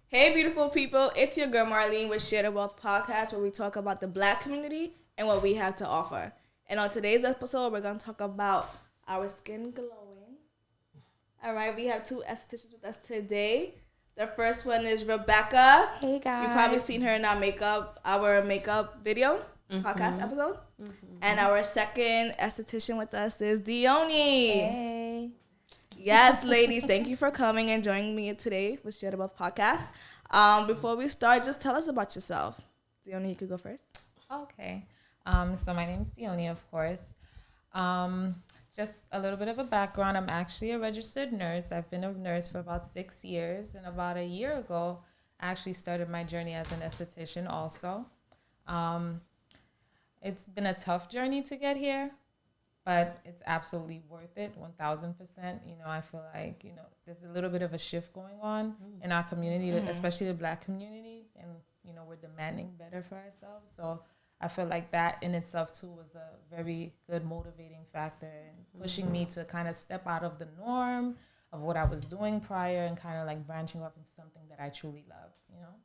Hey, beautiful people. It's your girl Marlene with Share the Wealth Podcast, where we talk about the Black community and what we have to offer. And on today's episode, we're going to talk about our skin glowing. All right, we have two estheticians with us today. The first one is Rebecca. Hey, guys. You've probably seen her in our makeup video, podcast episode. And our second esthetician with us is Dione. Hey. Yes, ladies, thank you for coming and joining me today with Share the Wealth Podcast. Before we start, just tell us about yourself. Dione, you could go first. Okay. So my name is Dione, of course. Just a little bit of a background. I'm actually a registered nurse. I've been a nurse for about 6 years. And about a year ago, I actually started my journey as an esthetician also. It's been a tough journey to get here, but it's absolutely worth it, 1,000%. I feel like, there's a little bit of a shift going on in our community, especially the Black community, and, we're demanding better for ourselves. So I feel like that in itself, too, was a very good motivating factor in pushing me to kind of step out of the norm of what I was doing prior and kind of like branching off into something that I truly love,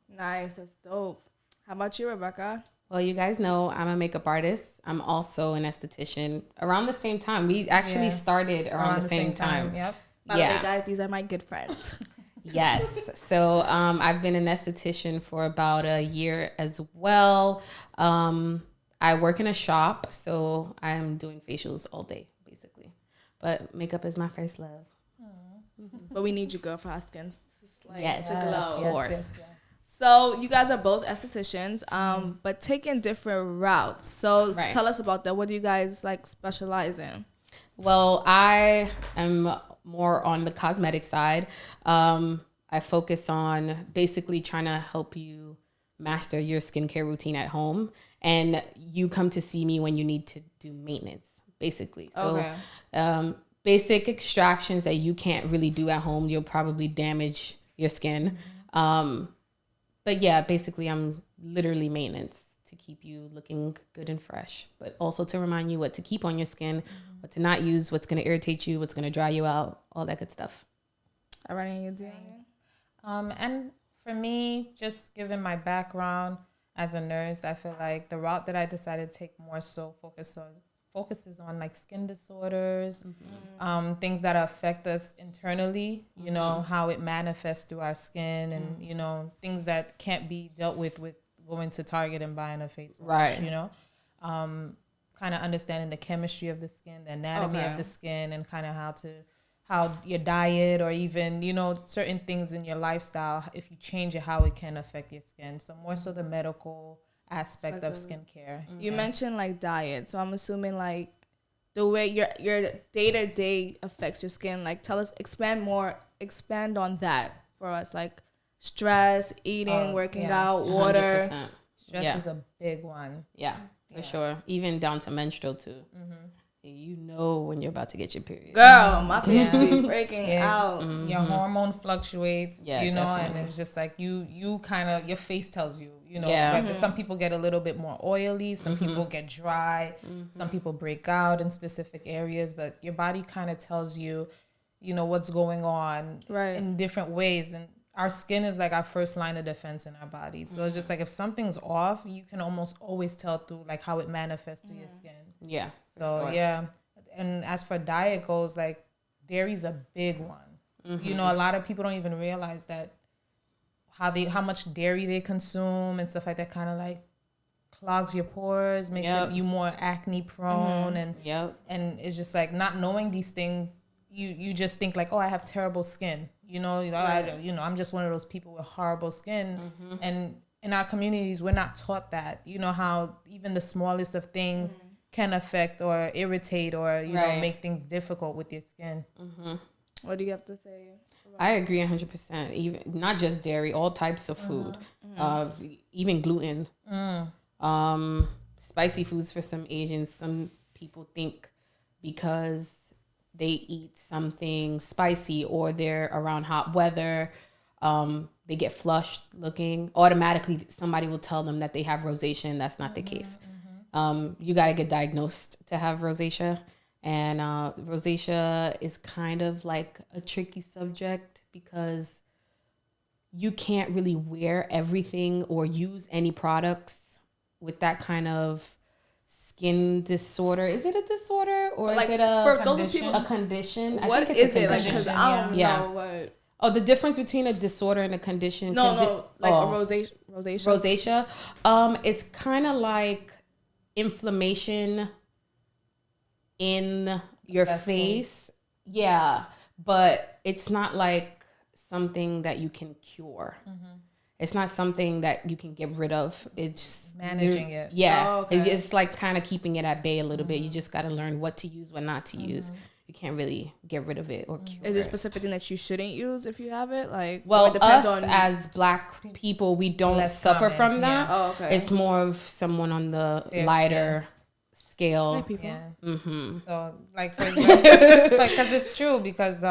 Nice. That's dope. How about you, Rebecca? Well, you guys know I'm a makeup artist. I'm also an esthetician. Around the same time. We actually started around the same time. Yep. By the way, guys, these are my good friends. Yes. So I've been an esthetician for about a year as well. I work in a shop, so I'm doing facials all day, basically. But makeup is my first love. But we need you, girl, for our skin to Yes, glow. of course. Yes. So you guys are both estheticians, but taking different routes. So tell us about that. What do you guys specialize in? Well, I am more on the cosmetic side. I focus on basically trying to help you master your skincare routine at home. And you come to see me when you need to do maintenance, basically. So basic extractions that you can't really do at home, you'll probably damage your skin. But yeah, basically I'm literally maintenance to keep you looking good and fresh, but also to remind you what to keep on your skin, what to not use, what's going to irritate you, what's going to dry you out, all that good stuff. All right, and you doing And for me, just given my background as a nurse, I feel like the route that I decided to take more so focuses on like skin disorders, things that affect us internally, how it manifests through our skin and, things that can't be dealt with going to Target and buying a face wash, kind of understanding the chemistry of the skin, the anatomy of the skin, and kind of how your diet or even, certain things in your lifestyle, if you change it, how it can affect your skin. So more so the medical aspect of skincare. You mentioned diet, so I'm assuming the way your day-to-day affects your skin. Expand on that for us, stress, eating, working out, water. 100%. Stress is a big one. Yeah, for sure. Even down to menstrual too. You know when you're about to get your period. Girl, my periods be breaking out. Your hormone fluctuates, definitely. and it's just like you kind of, your face tells you, some people get a little bit more oily, some people get dry, some people break out in specific areas, but your body kind of tells you, what's going on in different ways. And our skin is like our first line of defense in our bodies. So it's just like if something's off, you can almost always tell through how it manifests through your skin. Yeah. So and as for diet goes, dairy's a big one. A lot of people don't even realize that how much dairy they consume and stuff like that kind of clogs your pores, makes you more acne prone, and it's just not knowing these things. You just think oh, I have terrible skin. I'm just one of those people with horrible skin, and in our communities we're not taught that. How even the smallest of things can affect or irritate or make things difficult with your skin. What do you have to say? I agree 100%. Even not just dairy, all types of food, even gluten, spicy foods for some Asians. Some people think because they eat something spicy or they're around hot weather, they get flushed looking. Automatically, somebody will tell them that they have rosacea, and that's not the case. You got to get diagnosed to have rosacea. And rosacea is kind of like a tricky subject because you can't really wear everything or use any products with that kind of skin disorder. Is it a disorder or like, is it a for condition? those people, a condition? What is it? Like, because I don't know what. Oh, the difference between a disorder and a condition. No, like a rosacea. Rosacea. It's kind of like inflammation in your face. Yeah, but it's not like something that you can cure. It's not something that you can get rid of. It's managing it. Yeah. Oh, okay. It's just like kind of keeping it at bay a little bit. You just got to learn what to use, what not to use. You can't really get rid of it or cure it. Is there a specific thing that you shouldn't use if you have it? Like, well, it depends us on as Black people, we don't suffer from that. Yeah. Oh, okay. It's more of someone on the lighter scale. White people. Yeah. So, like, for example, because it's true, because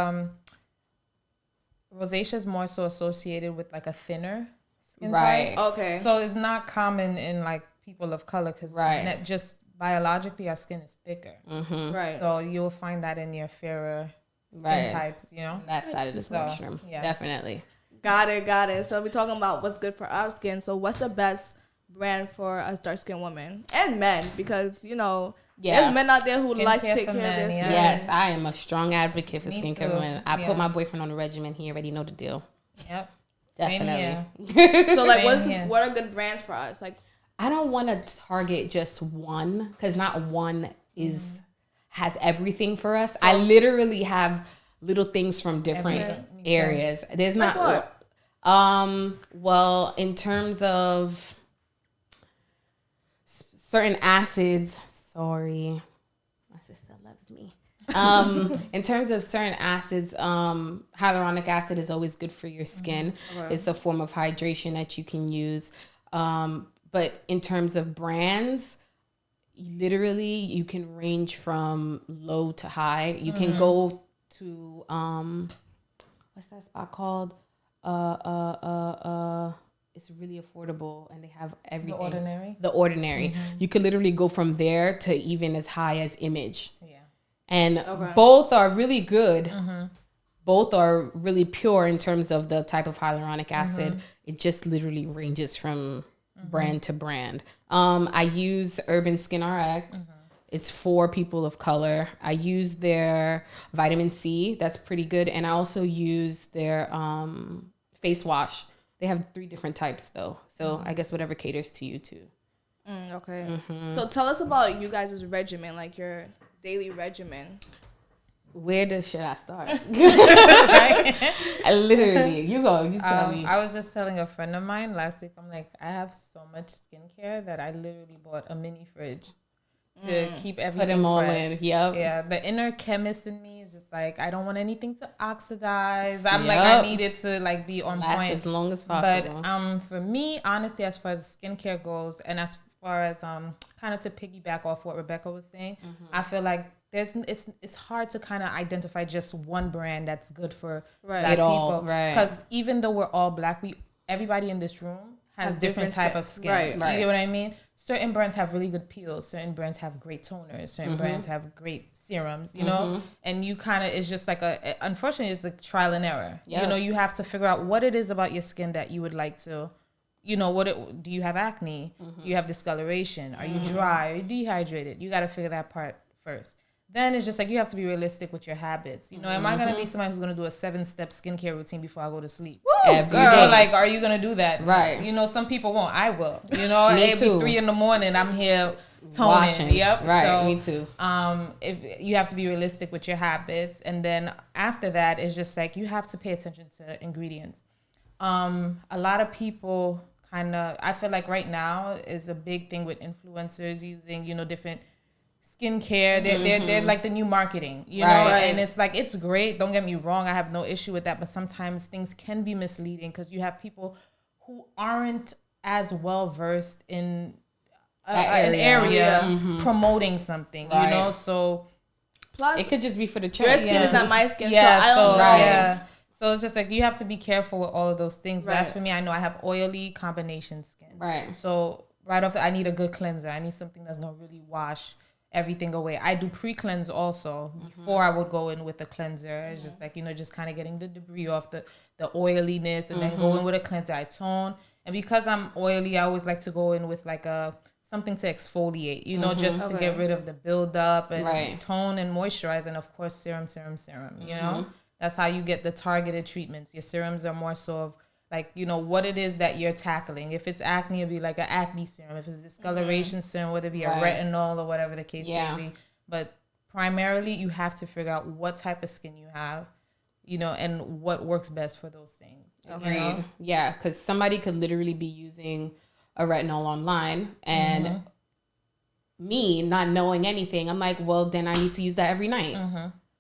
rosacea is more so associated with like a thinner skin type. Okay. So it's not common in like people of color because just biologically our skin is thicker. Right. So you'll find that in your fairer skin types, you know? That side of the spectrum. Yeah. Definitely. Got it. So we're talking about what's good for our skin. So what's the best brand for us dark-skinned women and men? Because, you know, there's men out there who like to take care of their skin. Yes, I am a strong advocate for Me skincare too. women. I put my boyfriend on a regimen. He already know the deal. Yep. Definitely. So like, what are good brands for us? Like, I don't want to target just one because not one has everything for us. I literally have little things from different areas. There's not what? Well, in terms of certain acids, sorry, my sister loves me. In terms of certain acids, hyaluronic acid is always good for your skin. It's a form of hydration that you can use. But in terms of brands, literally you can range from low to high. You can go to what's that spot called? It's really affordable and they have everything. The Ordinary. You could literally go from there to even as high as Image. Yeah. And both are really good. Both are really pure in terms of the type of hyaluronic acid. It just literally ranges from brand to brand. I use Urban Skin RX. It's for people of color. I use their vitamin C. That's pretty good. And I also use their face wash. They have 3 different types though. So I guess whatever caters to you too. Okay. So tell us about you guys' regimen, like your daily regimen. Where should I start? Literally, you tell me. I was just telling a friend of mine last week, I'm like, I have so much skincare that I literally bought a mini fridge to keep everything Put them all fresh. in. Yep. Yeah, the inner chemist in me is just like, I don't want anything to oxidize. I'm like, I need it to like be on point as long as possible. But for me, honestly, as far as skincare goes, and as far as kind of to piggyback off what Rebecca was saying, I feel like it's hard to kind of identify just one brand that's good for Black people. Because even though we're all Black, everybody in this room has different type of skin. Right. You get what I mean? Certain brands have really good peels. Certain brands have great toners. Certain brands have great serums, you know? And you kind of, it's just like unfortunately, it's like trial and error. Yep. You know, you have to figure out what it is about your skin that you would like to, you know, do you have acne? Do you have discoloration? Are you dry? Are you dehydrated? You got to figure that part first. Then it's just like you have to be realistic with your habits. You know, am I going to be somebody who's going to do a 7-step skincare routine before I go to sleep? Every day. Like, are you going to do that? Right. You know, some people won't. I will. You know, Me too. 3 a.m, I'm here toning. Washing. Yep. Right. So, me too. If you have to be realistic with your habits, and then after that, it's just like you have to pay attention to ingredients. A lot of people I feel like right now is a big thing with influencers using, you know, different skincare. They're like the new marketing, you know, and it's like, it's great. Don't get me wrong. I have no issue with that. But sometimes things can be misleading because you have people who aren't as well versed in an area promoting something, you know, so plus it could just be for the check. Your skin is not my skin, so I don't know. Yeah. So it's just like you have to be careful with all of those things. But as for me, I know I have oily combination skin. Right. So right off, I need a good cleanser. I need something that's gonna really wash everything away. I do pre-cleanse also before I would go in with the cleanser. It's just like, just kind of getting the debris off, the oiliness, and then go in with a cleanser. I tone. And because I'm oily, I always like to go in with like something to exfoliate, just to get rid of the buildup and tone and moisturize. And of course, serum, you know? That's how you get the targeted treatments. Your serums are more so of like, what it is that you're tackling. If it's acne, it'd be like an acne serum. If it's discoloration serum, whether it be a retinol or whatever the case may be. But primarily, you have to figure out what type of skin you have, and what works best for those things. Agreed. Yeah, because somebody could literally be using a retinol online and me not knowing anything, I'm like, well, then I need to use that every night.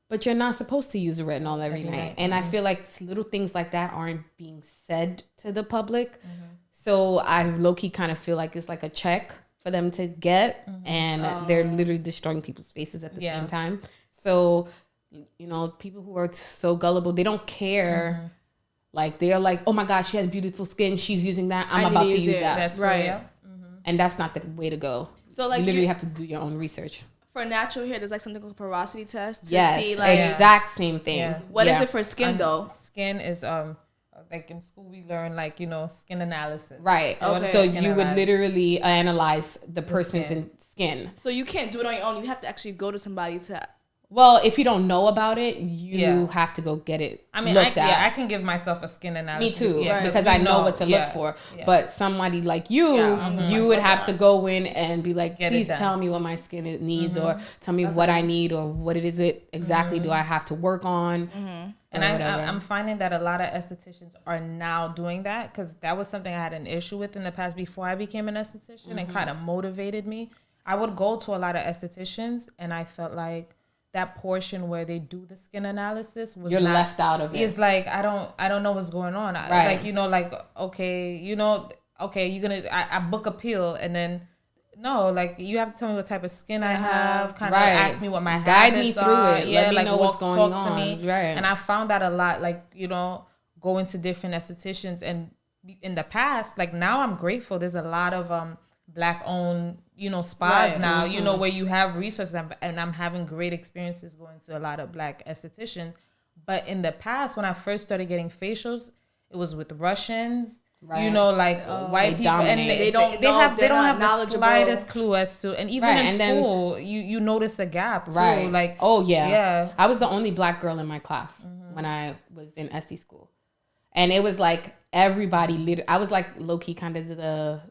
But you're not supposed to use a retinol every night. And I feel like little things like that aren't being said to the public. So I low-key kind of feel like it's like a check for them to get. And they're literally destroying people's faces at the same time. So, people who are so gullible, they don't care. Like, they're like, oh my gosh, she has beautiful skin. She's using that. I'm about to use that. That's right. And that's not the way to go. So like, you literally have to do your own research. For natural hair, there's like something called porosity test to see like exact same thing. Yeah. What is it for skin though? Skin is like in school we learn like skin analysis. Right. Okay. So you would literally analyze the person's skin. So you can't do it on your own. You have to actually go to somebody to. Well, if you don't know about it, you have to go get it looked at. Yeah, I can give myself a skin analysis. Me too, because I know what to look for. Yeah. But somebody like you, you would have to go in and be like, please tell me what my skin needs, or tell me what I need, or what it is exactly do I have to work on. And I'm finding that a lot of estheticians are now doing that, because that was something I had an issue with in the past before I became an esthetician, and kind of motivated me. I would go to a lot of estheticians, and I felt like that portion where they do the skin analysis was you're left out of it. It's like I don't know what's going on. Like okay, you're gonna I book a pill, and then no, like you have to tell me what type of skin I have. Kind of ask me what my guide me through are. it. Let me know what's going on. Talk to me. Right. And I found that a lot. Like going to different estheticians, and in the past, like now I'm grateful. There's a lot of Black owned spas now, where you have resources, and I'm having great experiences going to a lot of Black estheticians. But in the past, when I first started getting facials, it was with Russians, white people, and they don't have the slightest clue as to, and even in school, you notice a gap too. Like, I was the only Black girl in my class when I was in SD school, and it was like everybody. I was like low key kind of the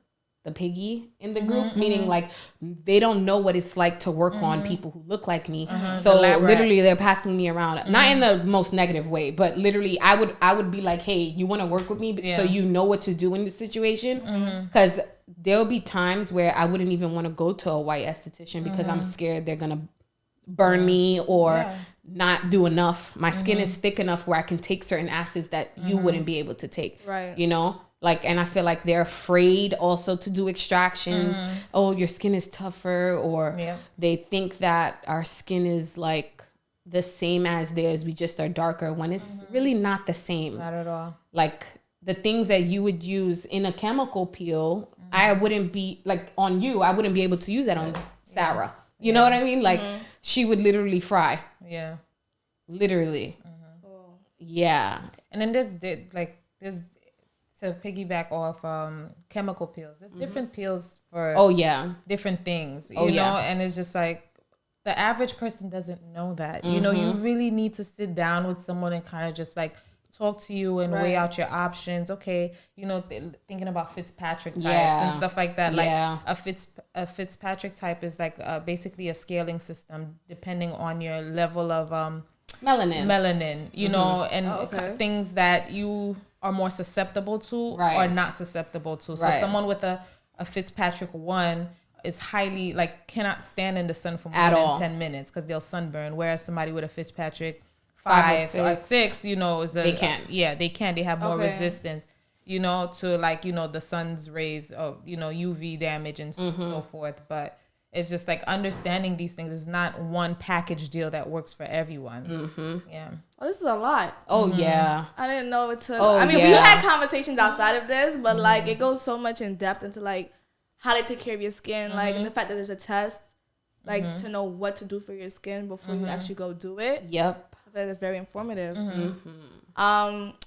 piggy in the group, meaning like they don't know what it's like to work on people who look like me. So literally they're passing me around, not in the most negative way, but literally I would be like, hey, you want to work with me so you know what to do in this situation? Because there'll be times where I wouldn't even want to go to a white esthetician because I'm scared they're gonna burn me or not do enough. My skin is thick enough where I can take certain acids that you wouldn't be able to take. Like, and I feel like they're afraid also to do extractions. Oh, your skin is tougher, or they think that our skin is like the same as theirs. We just are darker, when it's really not the same. Not at all. Like the things that you would use in a chemical peel, I wouldn't be like on you. I wouldn't be able to use that on Sarah. You know what I mean? Like she would literally fry. Yeah. Literally. Yeah. And then there's to piggyback off chemical peels. There's different peels for different things, you know, and it's just like the average person doesn't know that. You know, you really need to sit down with someone and kind of just like talk to you and weigh out your options. Okay, thinking about Fitzpatrick types and stuff like that. Like a Fitzpatrick type is like basically a scaling system depending on your level of melanin, you know, and things that you are more susceptible to or not susceptible to. So someone with a Fitzpatrick 1 is highly cannot stand in the sun for more than 10 minutes because they'll sunburn. Whereas somebody with a Fitzpatrick 5 or 6, is they can. They can. They have more resistance, to the sun's rays of UV damage and so forth. But it's just like understanding these things is not one package deal that works for everyone. Yeah. Oh, this is a lot. Oh, yeah. I didn't know it took. I mean, we had conversations outside of this, but like it goes so much in depth into like how they take care of your skin, like and the fact that there's a test. like to know what to do for your skin before you actually go do it. Yep. I feel like that's very informative.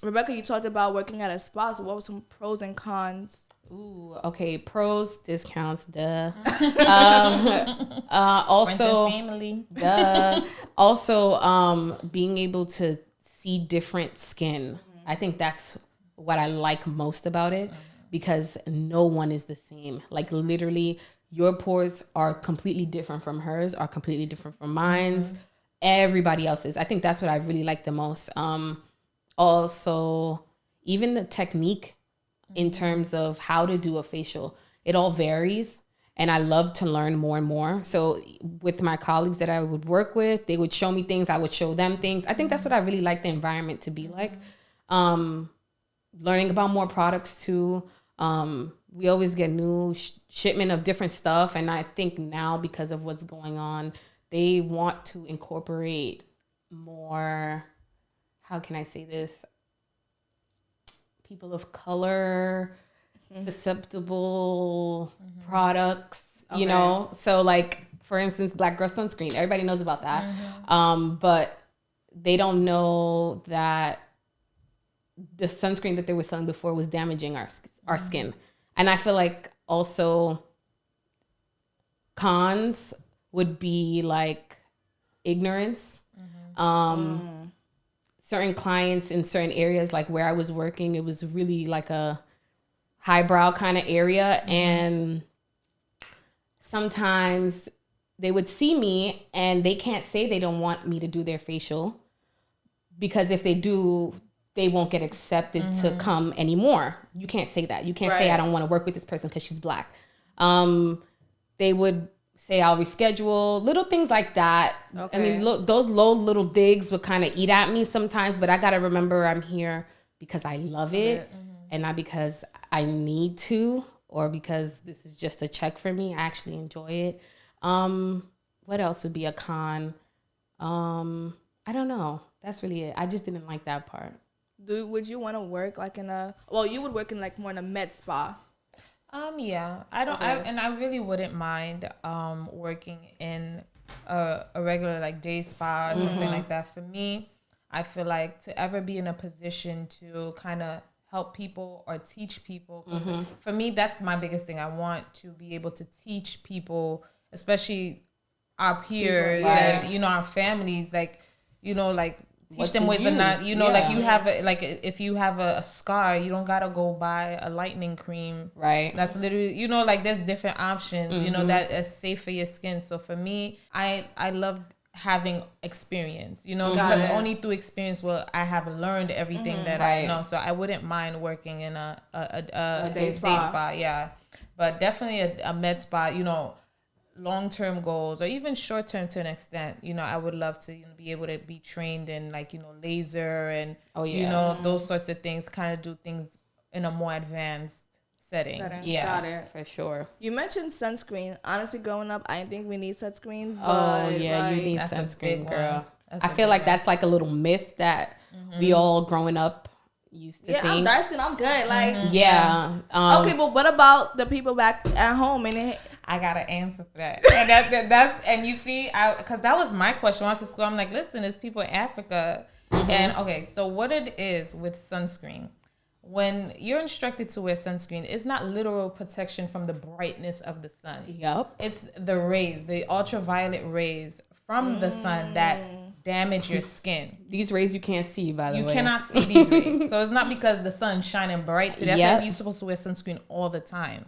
Rebecca, you talked about working at a spa. So what were some pros and cons? Ooh, okay. Pros, discounts, duh. Also, family. duh. Also, being able to see different skin. I think that's what I like most about it, because no one is the same. Like literally, your pores are completely different from hers, are completely different from mine's. Everybody else's. I think that's what I really like the most. Also, even the technique in terms of how to do a facial, it all varies. And I love to learn more and more. So with my colleagues that I would work with, they would show me things, I would show them things. I think that's what I really like the environment to be like. Learning about more products too. We always get new shipment of different stuff. And I think now, because of what's going on, they want to incorporate more, how can I say this? People of color, susceptible products, you know? So like, for instance, Black Girl Sunscreen, everybody knows about that. But they don't know that the sunscreen that they were selling before was damaging our skin. And I feel like also cons would be like ignorance. Certain clients in certain areas, like where I was working, it was really like a highbrow kind of area. And sometimes they would see me and they can't say they don't want me to do their facial, because if they do, they won't get accepted to come anymore. You can't say that. You can't say, I don't want to work with this person because she's Black. They would say, I'll reschedule, little things like that. Okay. I mean, those low little digs would kind of eat at me sometimes, but I got to remember I'm here because I love it and not because I need to, or because this is just a check for me. I actually enjoy it. What else would be a con? I don't know. That's really it. I just didn't like that part. Would you want to work like you would work in like more in a med spa? Yeah, I don't, and I really wouldn't mind working in a regular like day spa or something like that. For me, I feel like to ever be in a position to kind of help people or teach people, 'cause for me, that's my biggest thing. I want to be able to teach people, especially our peers and, our families, like, like, teach them ways of not, like you have if you have a scar, you don't gotta go buy a lightening cream. Right. That's literally, like there's different options, that is safe for your skin. So for me, I love having experience, because only through experience will I have learned everything that I know. So I wouldn't mind working in a day spa. Yeah. But definitely a med spa, long-term goals, or even short-term to an extent, I would love to be able to be trained in like, laser and, those sorts of things, kind of do things in a more advanced setting. Yeah, got it. For sure. You mentioned sunscreen. Honestly, growing up, I didn't think we need sunscreen. But you need sunscreen, girl. I feel like that's like a little myth that we all growing up used to think. I'm dark skin, I'm good. Like okay, but what about the people back at home? And I got an answer for that. And that's and you see, because that was my question. I went to school. I'm like, listen, there's people in Africa. And okay, so what it is with sunscreen, when you're instructed to wear sunscreen, it's not literal protection from the brightness of the sun. Yep. It's the rays, the ultraviolet rays from the sun that damage your skin. These rays you can't see, by the way. You cannot see these rays. So it's not because the sun's shining bright. So that's why you're supposed to wear sunscreen all the time.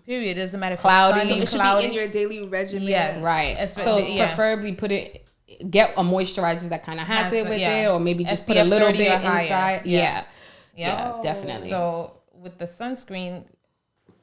Period. It doesn't matter if cloudy. It's sunny, cloudy. It should be in your daily regimen. Yes. Right. Preferably get a moisturizer that kind of has it with it, or maybe just put a little bit inside. Yeah, definitely. So with the sunscreen,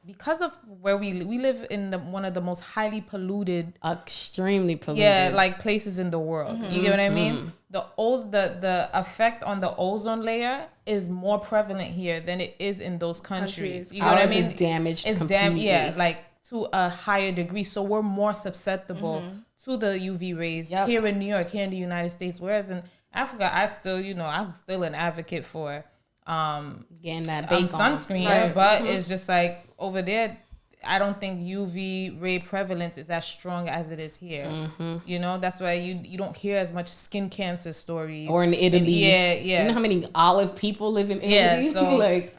because of where we live in one of the most highly polluted, extremely polluted, like places in the world. You get what I mean? The effect on the ozone layer is more prevalent here than it is in those countries. You get what I mean? Is damaged. It's damaged. Like to a higher degree. So we're more susceptible to the UV rays here in New York, here in the United States. Whereas in Africa, I'm still an advocate for getting that bake sunscreen, but it's just like over there, I don't think UV ray prevalence is as strong as it is here. You know, that's why you don't hear as much skin cancer stories. Or in Italy. Yeah. You know how many olive people live in Italy? Yeah, so like,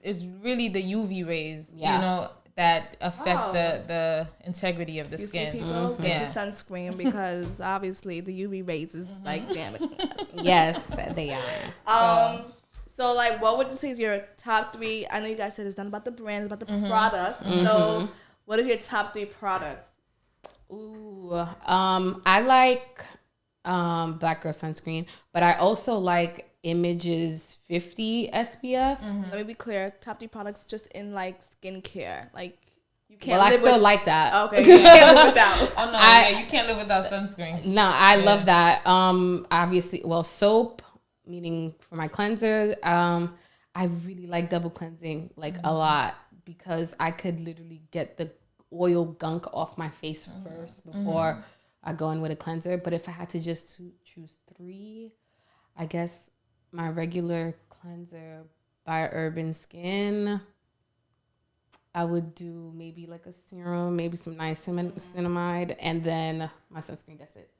it's really the UV rays, you know, that affect the integrity of the skin. See, people get your sunscreen because obviously the UV rays is like damaging us. Yes, they are. So like, what would you say is your top 3? I know you guys said it's not about the brand, it's about the product. So what is your top 3 products? Ooh, I like Black Girl Sunscreen, but I also like Images 50 SPF. Let me be clear. Top 3 products just in like skincare. Like you can't. Well, I still like that. Okay, you can't live without. Oh no, you can't live without sunscreen. No, I love that. Obviously, well, soap, meaning for my cleanser. I really like double cleansing like a lot because I could literally get the oil gunk off my face first before I go in with a cleanser. But if I had to just choose 3, I guess my regular cleanser by Urban Skin, I would do maybe like a serum, maybe some niacinamide, and then my sunscreen. That's it.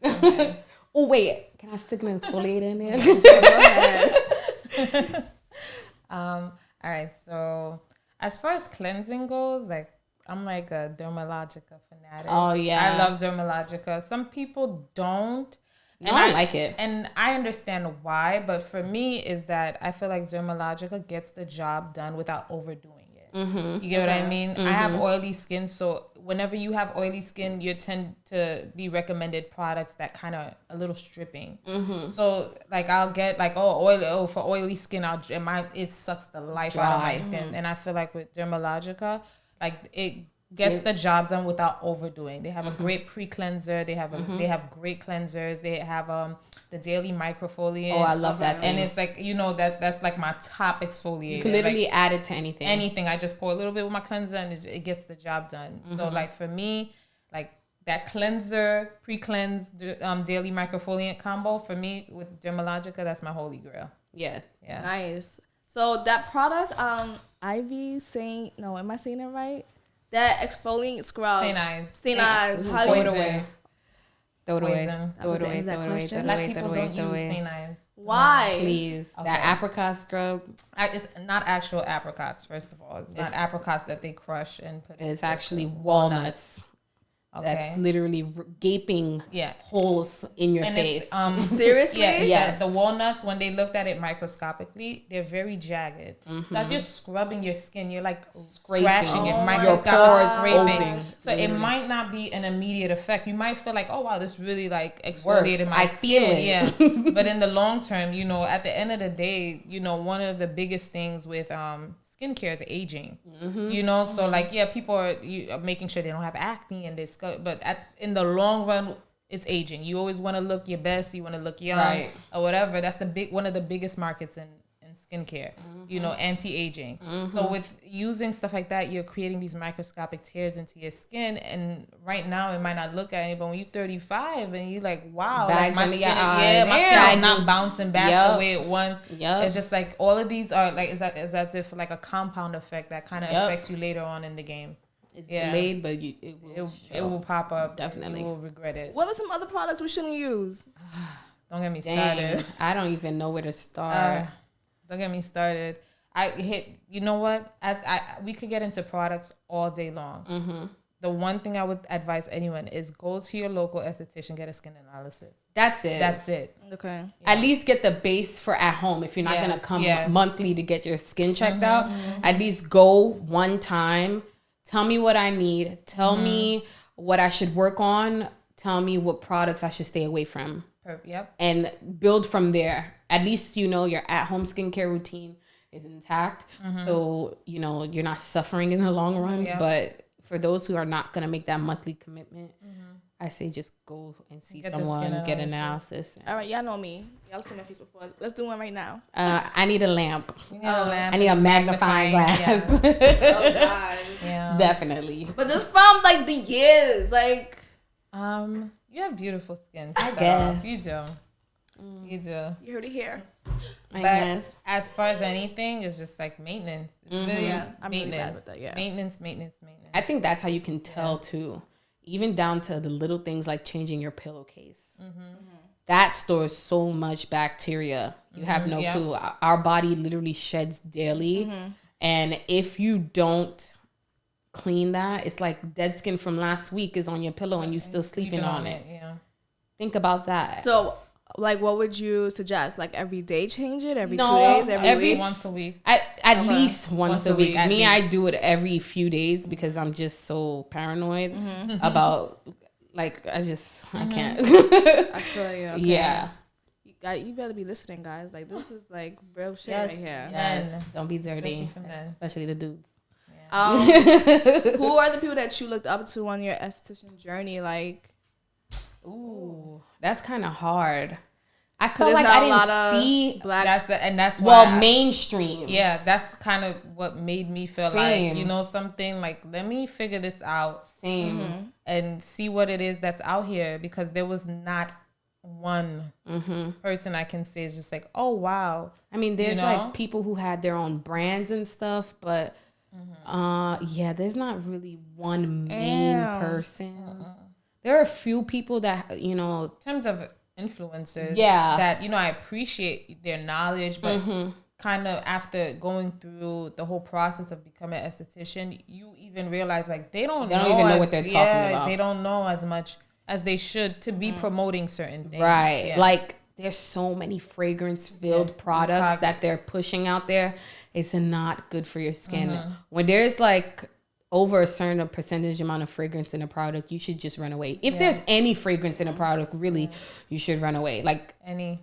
Okay. Oh wait, can I stick an exfoliator in there? Go ahead. All right, so as far as cleansing goes, like I'm like a Dermalogica fanatic. Oh yeah, I love Dermalogica. Some people don't. No, I like it. And I understand why, but for me is that I feel like Dermalogica gets the job done without overdoing it. You get what I mean? I have oily skin, so whenever you have oily skin, you tend to be recommended products that kind of a little stripping. So like I'll get like for oily skin, it sucks the life out of my skin, and I feel like with Dermalogica, like it gets the job done without overdoing. They have a great pre-cleanser. They have they have great cleansers. They have the daily microfoliant. Oh, I love that thing. And it's like, you know, that's like my top exfoliator. You can literally like, add it to anything. Anything. I just pour a little bit with my cleanser and it gets the job done. So like for me, like that cleanser, pre-cleanse, daily microfoliant combo, for me with Dermalogica, that's my holy grail. Yeah. Nice. So that product, Ivy saying, no, am I saying it right? That exfoliant scrub. St. Ives. St. Ives. How do Throw you it away. Throw it away. Poison. Throw it away. That Throw it away. question. Throw it Black away. people Throw it don't away. Throw it use away. St. Ives. Why? Please. Okay. That apricot scrub. It's not actual apricots, first of all. It's not apricots that they crush and put It's actually walnuts. Okay. That's literally gaping holes in your face. Seriously? Yeah, Yes. The walnuts, when they looked at it microscopically, they're very jagged. So as you're scrubbing your skin, you're like scratching it, microscopic scraping. So it might not be an immediate effect. You might feel like, oh wow, this really like exfoliated my skin. feel it. Yeah. But in the long term, you know, at the end of the day, you know, one of the biggest things with skincare is aging, you know. So like, people are making sure they don't have acne and this, but in the long run, it's aging. You always want to look your best. You want to look young or whatever. That's one of the biggest markets in skincare. You know, anti-aging. So with using stuff like that, you're creating these microscopic tears into your skin. And right now, it might not look at it, but when you're 35 and you're like, wow, like my skin, my skin is not bouncing back the way it was. It's just like all of these are like, it's as if like a compound effect that kind of affects you later on in the game. It's delayed, but it will pop up. Definitely. You will regret it. What are some other products we shouldn't use? Don't get me started. I don't even know where to start. Don't get me started. You know what? We could get into products all day long. The one thing I would advise anyone is go to your local esthetician, get a skin analysis. That's it. Okay. Yeah. At least get the base for at home. If you're not going to come monthly to get your skin checked out, at least go one time. Tell me what I need. Tell me what I should work on. Tell me what products I should stay away from. Yep. And build from there. At least, you know, your at-home skincare routine is intact. So, you know, you're not suffering in the long run. Yep. But for those who are not going to make that monthly commitment, I say just go and see someone, get analysis. All right, y'all know me. Y'all seen my face before. Let's do one right now. I need a lamp. I need a magnifying glass. Oh, God. Yeah. Definitely. But this from, like, the years. Like... You have beautiful skin. I guess. You do. You do. You heard it here. But as far as anything, it's just like maintenance. It's really I'm really bad with that. Yeah, maintenance. I think that's how you can tell too, even down to the little things like changing your pillowcase. That stores so much bacteria. You have no clue. Our body literally sheds daily, and if you don't clean that, it's like dead skin from last week is on your pillow and you still sleeping on it. Yeah. Think about that. So, like, what would you suggest? Like, every day change it? Every 2 days? Every week? Once a week. At least once a week. Me, least. I do it every few days because I'm just so paranoid about, like, I can't. I feel like, okay. Yeah. You better be listening, guys. Like, this is, like, real shit right here. Yes. Don't be dirty. Especially the dudes. Who are the people that you looked up to on your esthetician journey? Like, ooh, that's kind of hard. I feel like I didn't see black. That's why mainstream. Yeah, that's kind of what made me feel like, you know, something like, let me figure this out. And see what it is that's out here, because there was not one person I can say is just like, oh wow. I mean, there's like people who had their own brands and stuff, but there's not really one main person. There are a few people that, you know, in terms of influencers, that, you know, I appreciate their knowledge, but kind of after going through the whole process of becoming an esthetician, you even realize like they don't even know what they're talking about. They don't know as much as they should to be promoting certain things. Right. Like, there's so many fragrance-filled products that they're pushing out there. It's not good for your skin. When there's like over a certain percentage amount of fragrance in a product, you should just run away. If there's any fragrance in a product, really, you should run away. Like, any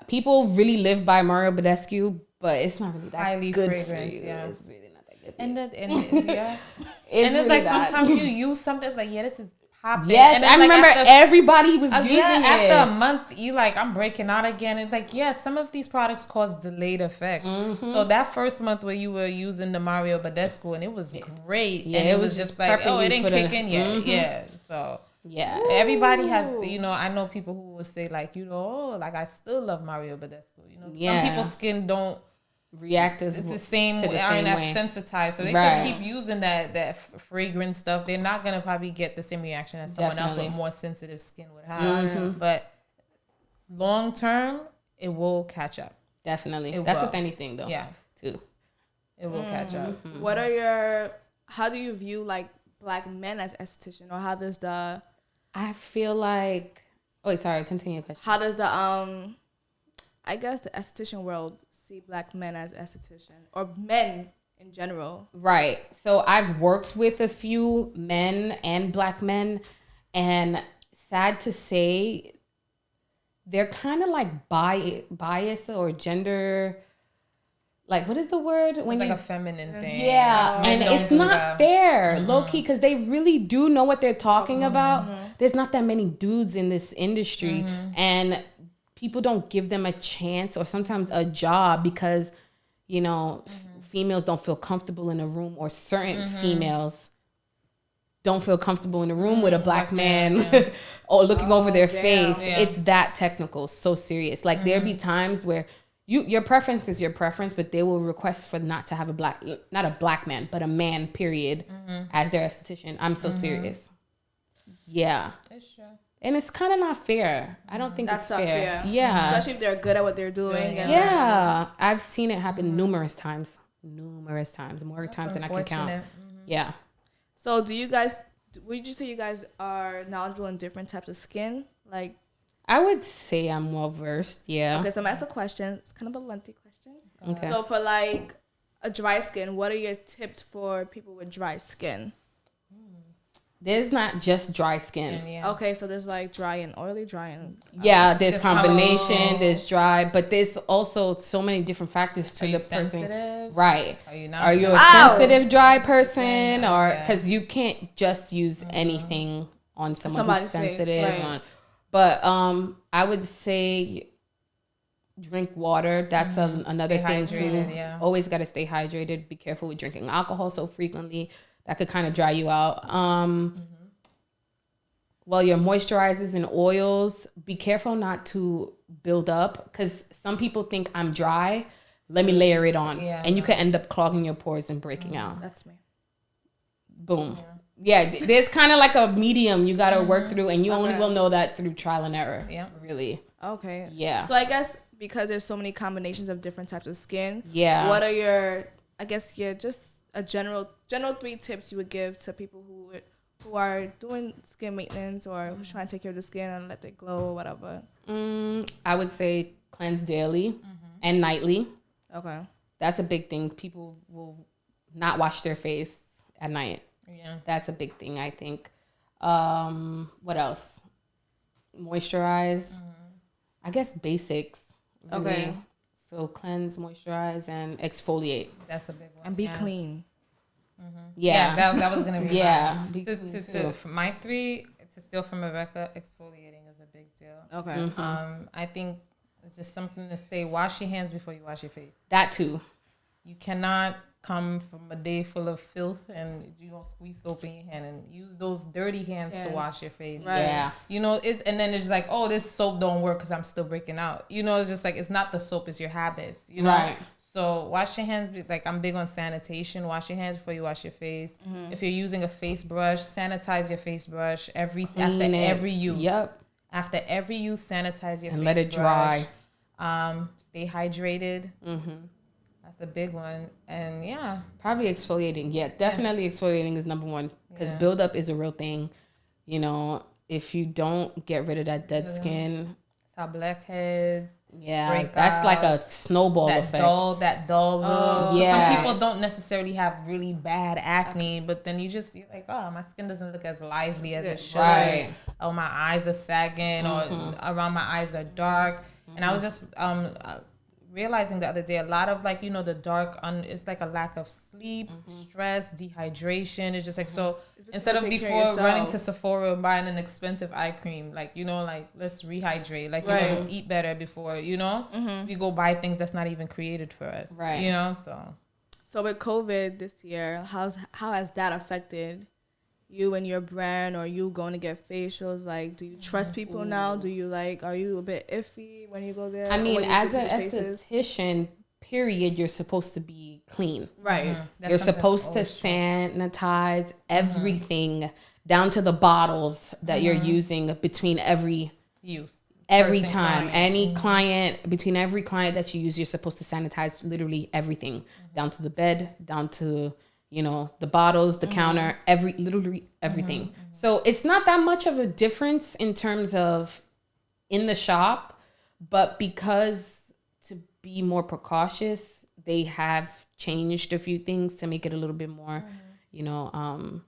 people really live by Mario Badescu, but it's not really that highly good fragrance. For you. Yeah. It's really not that good. And it's really like bad. Sometimes you use something that's like, this is popping. Yes, I remember everybody was using it. After a month, you like, I'm breaking out again. It's like, some of these products cause delayed effects. So that first month where you were using the Mario Badescu and it was great. And it was just like, it didn't kick in yet. Yeah. So everybody has to, you know, I know people who will say like, you know, like I still love Mario Badescu. You know, some people's skin don't react as it's the same way, aren't as sensitized, so they can keep using that fragrance stuff. They're not gonna probably get the same reaction as someone else with more sensitive skin would have. But long term, it will catch up. Definitely, that's with anything though. Yeah, too. It will catch up. How do you view like black men as esthetician, or how does the? I feel like. Oh, sorry. Continue. Question. How does the I guess the esthetician world see black men as esthetician, or men in general? Right. So I've worked with a few men and black men, and sad to say, they're kind of like biased or gender. Like, what is the word? It's like a feminine thing. Yeah, and it's not fair, low key, because they really do know what they're talking about. There's not that many dudes in this industry, and people don't give them a chance or sometimes a job because, you know, females don't feel comfortable in a room, or certain females don't feel comfortable in a room with a black man or looking over their face. It's that technical, so serious. Like, there be times where your preference is your preference, but they will request for not to have not a black man, but a man, period, as their esthetician. I'm so serious. Yeah. It's true. And it's kind of not fair. I don't think it's fair. Yeah. Especially if they're good at what they're doing. Yeah. I've seen it happen numerous times. More times than I can count. Yeah. So would you say you guys are knowledgeable in different types of skin? Like, I would say I'm well versed. Yeah. Okay, so I'm gonna ask a question. It's kind of a lengthy question. Okay. So for like a dry skin, what are your tips for people with dry skin? There's not just dry skin. Okay, so there's like dry and oily, dry and... there's combination, there's dry, but there's also so many different factors to the person. Sensitive? Right. Are you a sensitive dry person? Or because you can't just use anything on someone who's sensitive. Right. But I would say drink water. That's another thing too. Always got to stay hydrated. Be careful with drinking alcohol so frequently. That could kind of dry you out. Well, your moisturizers and oils, be careful not to build up, because some people think I'm dry, let me layer it on, and you could end up clogging your pores and breaking out. That's me. Boom. Yeah, there's kind of like a medium you got to work through, and you only will know that through trial and error. Yeah. Really. Okay. Yeah. So I guess because there's so many combinations of different types of skin, what are your, I guess, just a general 3 tips you would give to people who are doing skin maintenance or who's trying to take care of the skin and let it glow or whatever? I would say cleanse daily and nightly. Okay. That's a big thing. People will not wash their face at night. Yeah. That's a big thing, I think. What else? Moisturize. I guess basics. Really. Okay. So cleanse, moisturize, and exfoliate. That's a big one. And be clean. Yeah. That was gonna be to my 3. To steal from Rebecca, exfoliating is a big deal. Okay. I think it's just something to say. Wash your hands before you wash your face. That too. You cannot come from a day full of filth and you don't squeeze soap in your hand and use those dirty hands to wash your face. Right. Yeah. You know, and then it's like, oh, this soap don't work because I'm still breaking out. You know, it's just like, it's not the soap, it's your habits. You know. Right. So wash your hands. Like, I'm big on sanitation. Wash your hands before you wash your face. If you're using a face brush, sanitize your face brush after every use. Yep. After every use, sanitize your face brush. And let it dry. Stay hydrated. That's a big one. And probably exfoliating. Yeah, definitely exfoliating is number 1, because buildup is a real thing. You know, if you don't get rid of that dead skin, it's how blackheads. Yeah, that's like a snowball effect. That dull look. Some people don't necessarily have really bad acne, but then you're like, oh, my skin doesn't look as lively as it should. Right. Oh, my eyes are sagging, or around my eyes are dark. And I was just realizing the other day, a lot of, like, you know, the dark it's like a lack of sleep, stress, dehydration. It's just like, so instead of before running to Sephora and buying an expensive eye cream, like, you know, like, let's rehydrate, like, you know, let's eat better before, you know, we go buy things that's not even created for us, right? You know, so with COVID this year, how has that affected you and your brand, or you going to get facials? Like, do you trust people now? Do you are you a bit iffy when you go there? I mean, as an esthetician, period, you're supposed to be clean. Right. You're supposed to sanitize everything down to the bottles that you're using between every use. Every time, between every client that you use, you're supposed to sanitize literally everything, down to the bed, down to, you know, the bottles, the counter, literally everything. So it's not that much of a difference in terms of in the shop, but because to be more precautious, they have changed a few things to make it a little bit more, you know,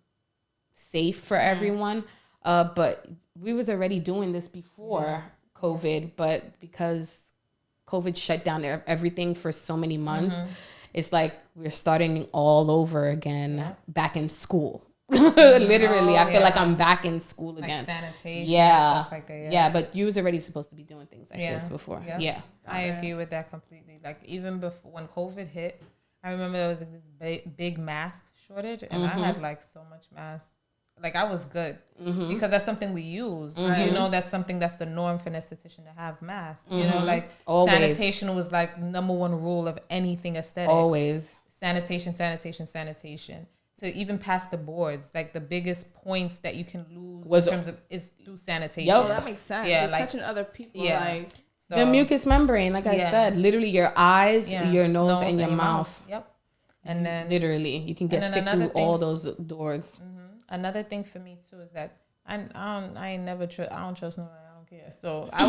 safe for everyone. But we was already doing this before COVID, but because COVID shut down everything for so many months, it's like we're starting all over again, back in school. Literally, I feel like I'm back in school again. Like sanitation, and stuff like that. Yeah, but you was already supposed to be doing things like this before. Yeah, I agree with that completely. Like, even before when COVID hit, I remember there was like this big mask shortage, and I had like so much masks. Like, I was good because that's something we use. You know, that's something that's the norm for an esthetician to have masks. You know, like sanitation was like number 1 rule of anything aesthetics. Always. Sanitation. To even pass the boards, like the biggest points that you can lose in terms of is through sanitation. Yep. That makes sense. Yeah, you're touching other people. Yeah. Like, so, the mucous membrane, like I said, literally your eyes, your nose, and your mouth. Yep. And then literally, you can get sick through all those doors. Another thing for me too is that I don't trust nobody. I don't care. So I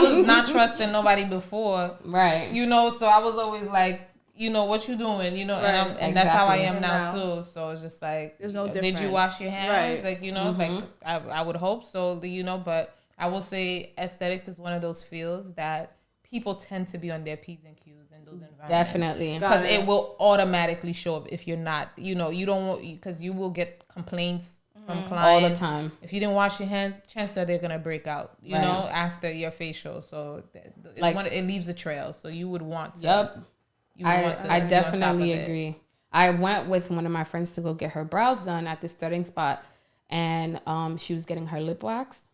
was not trusting nobody before, right? You know, so I was always like, you know, what you doing, you know, and that's how I am now too. So it's just like, there's no difference. Did you wash your hands? Like, you know, like I would hope so, you know, but I will say aesthetics is one of those fields that people tend to be on their P's and Q's in those environments. Definitely. Because it will automatically show up if you're not, you know, you don't want, because you will get complaints from clients all the time. If you didn't wash your hands, chances are they're going to break out, you know, after your facial. So it leaves a trail. So you would want to. Yep. I definitely agree. I went with one of my friends to go get her brows done at this threading spot, and she was getting her lip waxed.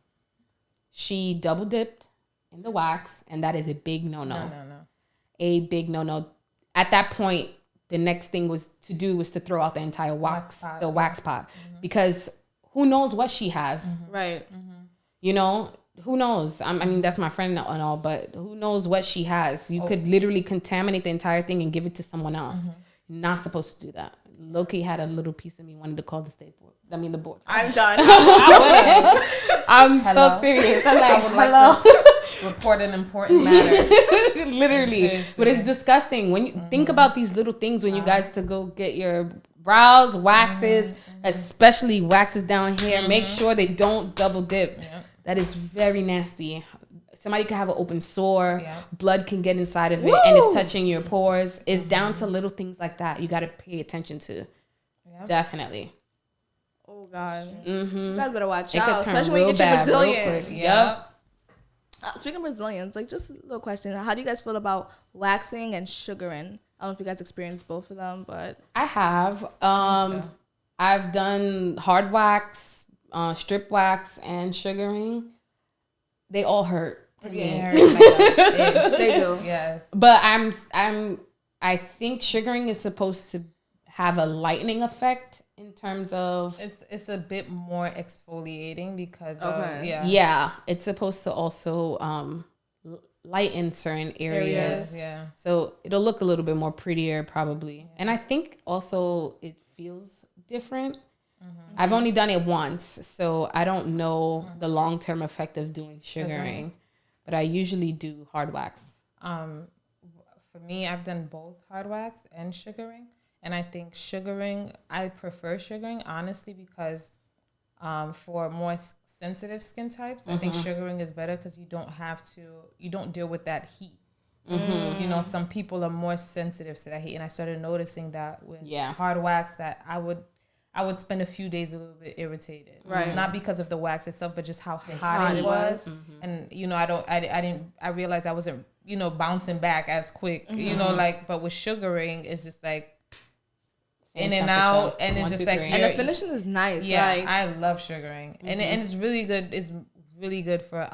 She double dipped in the wax, and that is a big no-no. No. A big no-no. At that point, the next thing was to throw out the entire wax pot. Mm-hmm. Because who knows what she has. Mm-hmm. Right. You know, who knows? I mean, that's my friend and all, but who knows what she has? You could literally contaminate the entire thing and give it to someone else. Mm-hmm. Not supposed to do that. Loki had a little piece of me wanted to call the board. I'm done. I'm so serious. I'm like, hello. Report an important matter. Literally. But it's disgusting. When you think about these little things when you guys to go get your brows, waxes, especially waxes down here, make sure they don't double dip. Yep. That is very nasty. Somebody could have an open sore. Yep. Blood can get inside of it. Woo! And it's touching your pores. It's down to little things like that you got to pay attention to. Yep. Definitely. Oh, God. Mm-hmm. You guys better watch it out. Especially when you get your Brazilian. Yep. Speaking of Brazilians, like, just a little question. How do you guys feel about waxing and sugaring? I don't know if you guys experienced both of them, but... I have. I've done hard wax, strip wax, and sugaring. They all hurt. Yeah, they do. Yes. But I think sugaring is supposed to have a lightening effect in terms of it's a bit more exfoliating because it's supposed to also lighten certain areas. Yeah. So it'll look a little bit more prettier probably. Yeah. And I think also it feels different. Mm-hmm. I've only done it once, so I don't know the long-term effect of doing sugaring, but I usually do hard wax. For me, I've done both hard wax and sugaring, and I think I prefer sugaring, honestly, because for more sensitive skin types, I think sugaring is better because you don't deal with that heat. Mm-hmm. You know, some people are more sensitive to that heat, and I started noticing that with hard wax that I would spend a few days a little bit irritated, right? Not because of the wax itself, but just how hot it was. Mm-hmm. And you know, I realized I wasn't, you know, bouncing back as quick, you know, like. But with sugaring, it's just like in and out, and it's just like, and the finishing is nice. Yeah, like, I love sugaring, and it's really good. It's really good for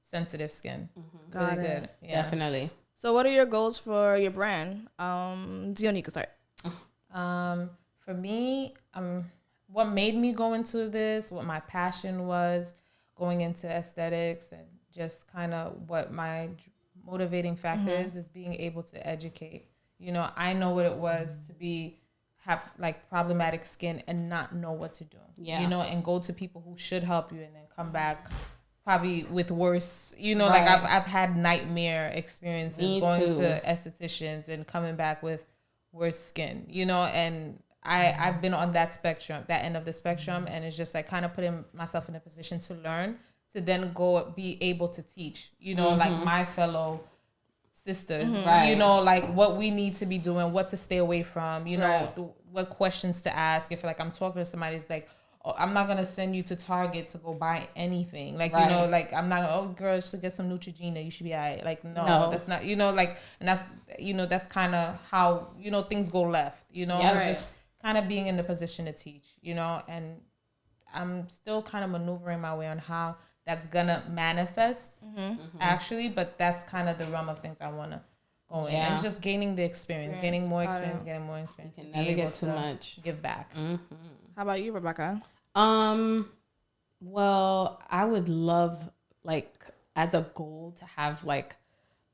sensitive skin. Mm-hmm. Really good, yeah. Definitely. So, what are your goals for your brand? Zion, you can start. For me, what made me go into this, what my passion was, going into aesthetics, and just kind of what my motivating factor is being able to educate. You know, I know what it was to have like problematic skin and not know what to do. Yeah. You know, and go to people who should help you and then come back probably with worse, you know, like I've had nightmare experiences going to estheticians and coming back with worse skin, you know, and I've been on that spectrum, that end of the spectrum, and it's just like kind of putting myself in a position to learn, to then go be able to teach, you know, like my fellow sisters, you know, like what we need to be doing, what to stay away from, you know, what questions to ask. If like I'm talking to somebody, it's like, oh, I'm not gonna send you to Target to go buy anything, like you know, like I'm not gonna, oh girl, just get some Neutrogena, you should be alright. Like no, that's not, you know, like, and that's, you know, that's kind of how, you know, things go left, you know. It's just kind of being in the position to teach, you know, and I'm still kind of maneuvering my way on how that's gonna manifest actually, but that's kind of the realm of things I want to go in, and just gaining the experience, getting more experience, you can never get too much. Give back. How about you, Rebecca? Well, I would love, like, as a goal to have like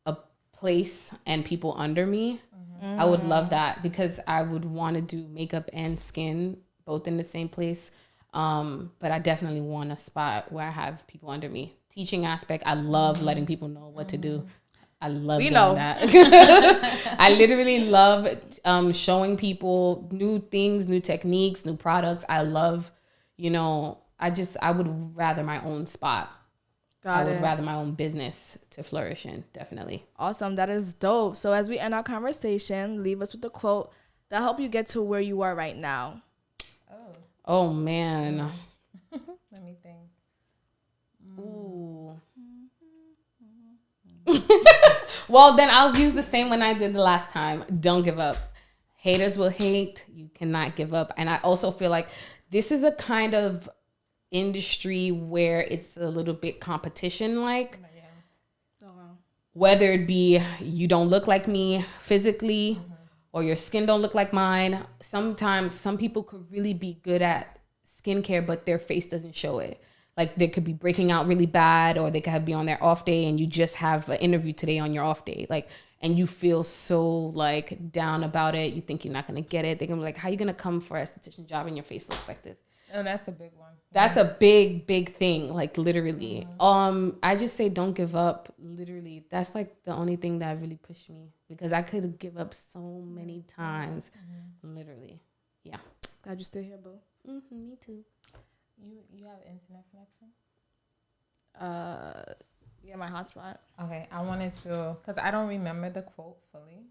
a place and people under me. I would love that because I would want to do makeup and skin both in the same place. But I definitely want a spot where I have people under me. Teaching aspect, I love letting people know what to do. I love doing that. I literally love showing people new things, new techniques, new products. I love, you know, I would rather my own spot. I would rather my own business to flourish in, definitely. Awesome. That is dope. So as we end our conversation, leave us with a quote that help you get to where you are right now. Oh man. Let me think. Ooh. Well, then I'll use the same one I did the last time. Don't give up. Haters will hate. You cannot give up. And I also feel like this is a kind of industry where it's a little bit competition like. whether it be you don't look like me physically or your skin don't look like mine. Sometimes some people could really be good at skincare, but their face doesn't show it. Like they could be breaking out really bad, or they could be on their off day and you just have an interview today on your off day. Like, and you feel so like down about it. You think you're not going to get it. They're going to be like, how are you going to come for an esthetician job and your face looks like this? Oh, that's a big one. That's a big, big thing. Like literally. I just say don't give up. Literally. That's like the only thing that really pushed me, because I could give up so many times. Literally. Yeah. Glad you still here, boo. Me too. You have internet connection? Yeah, my hotspot. Okay, I wanted to, because I don't remember the quote fully,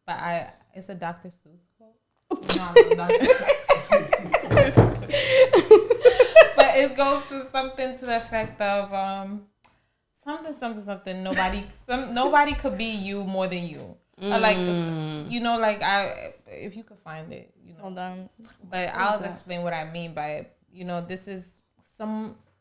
but it's a Dr. Seuss quote. No, I love Dr. Seuss. But it goes to something to the effect of something. Nobody could be you more than you. Or like, you know, like if you could find it, you know. Hold on. But I'll explain what I mean by it. You know, this is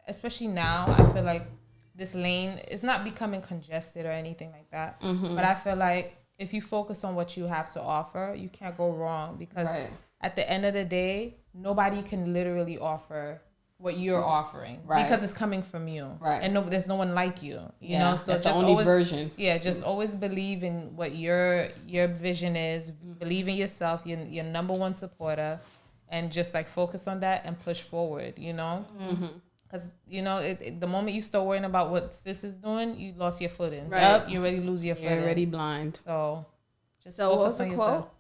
especially now, I feel like this lane is not becoming congested or anything like that. But I feel like if you focus on what you have to offer, you can't go wrong, because at the end of the day, nobody can literally offer what you're offering, because it's coming from you, and there's no one like you, you know. So that's just the only always, version. Just always believe in what your vision is. Believe in yourself. Your number one supporter, and just like focus on that and push forward. You know, because you know the moment you start worrying about what sis is doing, you lost your footing. Right, you already lose your footing. You're already blind. So just focus on yourself.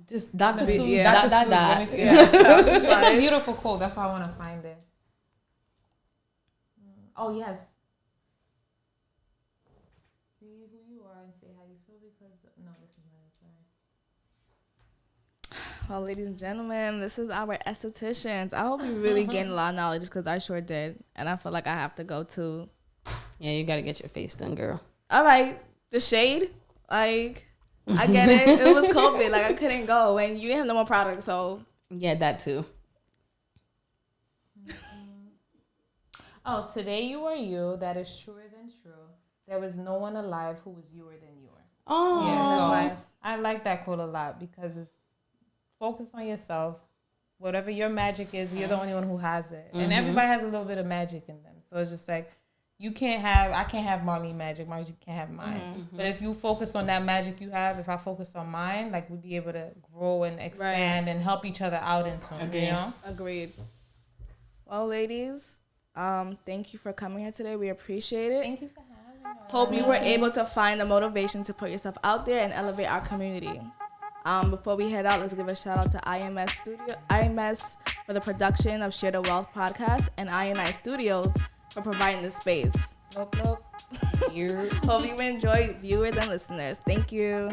Just Dr. Seuss. Yeah. It's a beautiful quote. That's how I want to find it. Oh, yes. Be who you are and say how you feel, because no, this is not it. Sorry. Well, ladies and gentlemen, this is our estheticians. I hope you really gained a lot of knowledge, because I sure did. And I feel like I have to go too. Yeah, you got to get your face done, girl. All right. The shade, like, I get it. It was COVID. Like, I couldn't go, and you didn't have no more product, so. Yeah, that too. Oh, today you are you. That is truer than true. There was no one alive who was youer than you. Oh, Yeah, that's so nice. I like that quote a lot, because it's focus on yourself. Whatever your magic is, you're the only one who has it. And everybody has a little bit of magic in them. So it's just like, I can't have Marlene magic. Marlene can't have mine. But if you focus on that magic you have, if I focus on mine, like, we'd be able to grow and expand and help each other out in turn, you know? Agreed. Well, ladies, thank you for coming here today. We appreciate it. Thank you for having us. Hope you were able to find the motivation to put yourself out there and elevate our community. Before we head out, let's give a shout out to IMS for the production of Share the Wealth podcast, and INI Studios for providing the space. Nope. Hope you enjoy, viewers and listeners. Thank you.